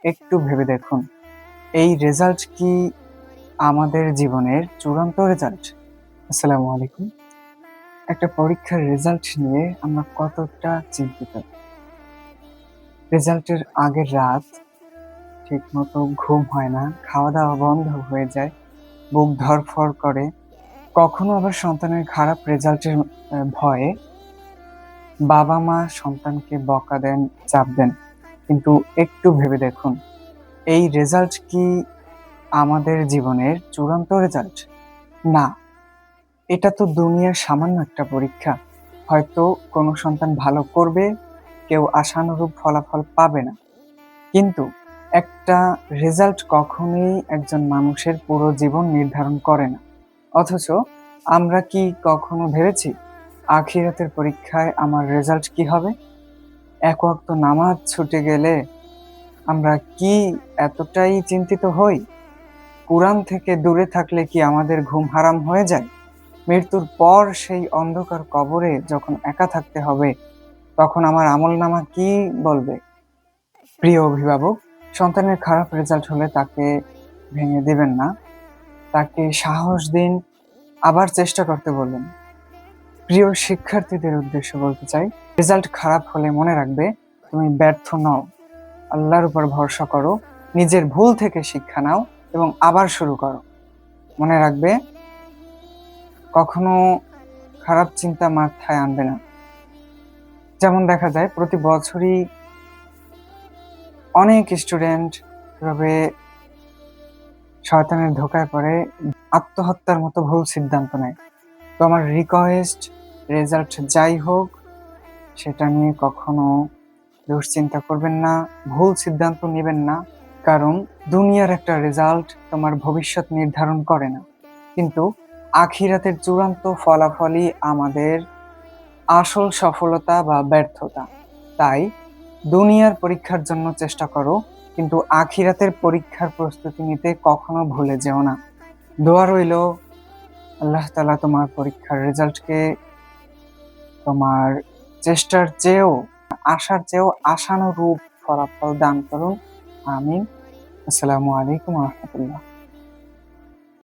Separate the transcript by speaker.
Speaker 1: একটু ভেবে দেখুন, এই রেজাল্ট কি আমাদের জীবনের চূড়ান্ত রেজাল্ট? আসসালামু আলাইকুম। একটা পরীক্ষার রেজাল্ট নিয়ে আমরা কতটা চিন্তিত। রেজাল্টের আগের রাত ঠিকমতো ঘুম হয় না, খাওয়া-দাওয়া বন্ধ হয়ে যায়, বুক ধড়ফড় করে। কখনো আবার সন্তানের খারাপ রেজাল্টের ভয়ে বাবা-মা সন্তানকে বকা দেন, চাপ দেন। কিন্তু একটু ভেবে দেখুন, এই রেজাল্ট কি আমাদের জীবনের চূড়ান্ত রেজাল্ট? না, এটা তো দুনিয়ার সামান্য একটা পরীক্ষা। হয়তো কোনো সন্তান ভালো করবে, কেউ আশানুরূপ ফলাফল পাবে না। কিন্তু একটা রেজাল্ট কখনোই একজন মানুষের পুরো জীবন নির্ধারণ করে না। অথচ আমরা কি কখনো ভেবেছি, আখিরাতের পরীক্ষায় আমার রেজাল্ট কি হবে? এক ওয়াক্ত নামাজ ছুটে গেলে আমরা কি এতটাই চিন্তিত হই? কুরআন থেকে দূরে থাকলে কি আমাদের ঘুম হারাম হয়ে যায়? মৃত্যুর পর সেই অন্ধকার কবরে যখন একা থাকতে হবে, তখন আমার আমলনামা কি বলবে? প্রিয় অভিভাবক, সন্তানের খারাপ রেজাল্ট হলে তাকে ভেঙে দিবেন না। তাকে সাহস দিন, আবার চেষ্টা করতে বলুন। প্রিয় শিক্ষার্থীদের উদ্দেশ্যে বলতে চাই, রেজাল্ট খারাপ হলে মনে রাখবে, তুমি ব্যর্থ নও। আল্লাহর উপর ভরসা করো, নিজের ভুল থেকে শিক্ষা নাও এবং আবার শুরু করো। মনে রাখবে, কখনো খারাপ চিন্তা মাথায় আনবে না। যেমন দেখা যায় প্রতি বছরই অনেক স্টুডেন্ট এভাবে শয়তানের ধোঁকায় পড়ে আত্মহত্যার মতো ভুল সিদ্ধান্ত নেয়। তো আমার রিকোয়েস্ট, রেজাল্ট যাই হোক সেটা নিয়ে কখনো দুশ্চিন্তা করবেন না, ভুল সিদ্ধান্ত নেবেন না। কারণ দুনিয়ার একটা রেজাল্ট তোমার ভবিষ্যৎ নির্ধারণ করে না, কিন্তু আখিরাতের চূড়ান্ত ফলাফলই আমাদের আসল সফলতা বা ব্যর্থতা। তাই দুনিয়ার পরীক্ষার জন্য চেষ্টা করো, কিন্তু আখিরাতের পরীক্ষার প্রস্তুতি নিতে কখনো ভুলে যেও না। দোয়া রইল, আল্লাহ তাআলা তোমার পরীক্ষার রেজাল্টকে তোমার চেষ্টার চেয়েও, আশার চেয়েও আশানুরূপ ফলাফল দান করুন। আমিন। আসসালামু আলাইকুম ওয়া রাহমাতুল্লাহ।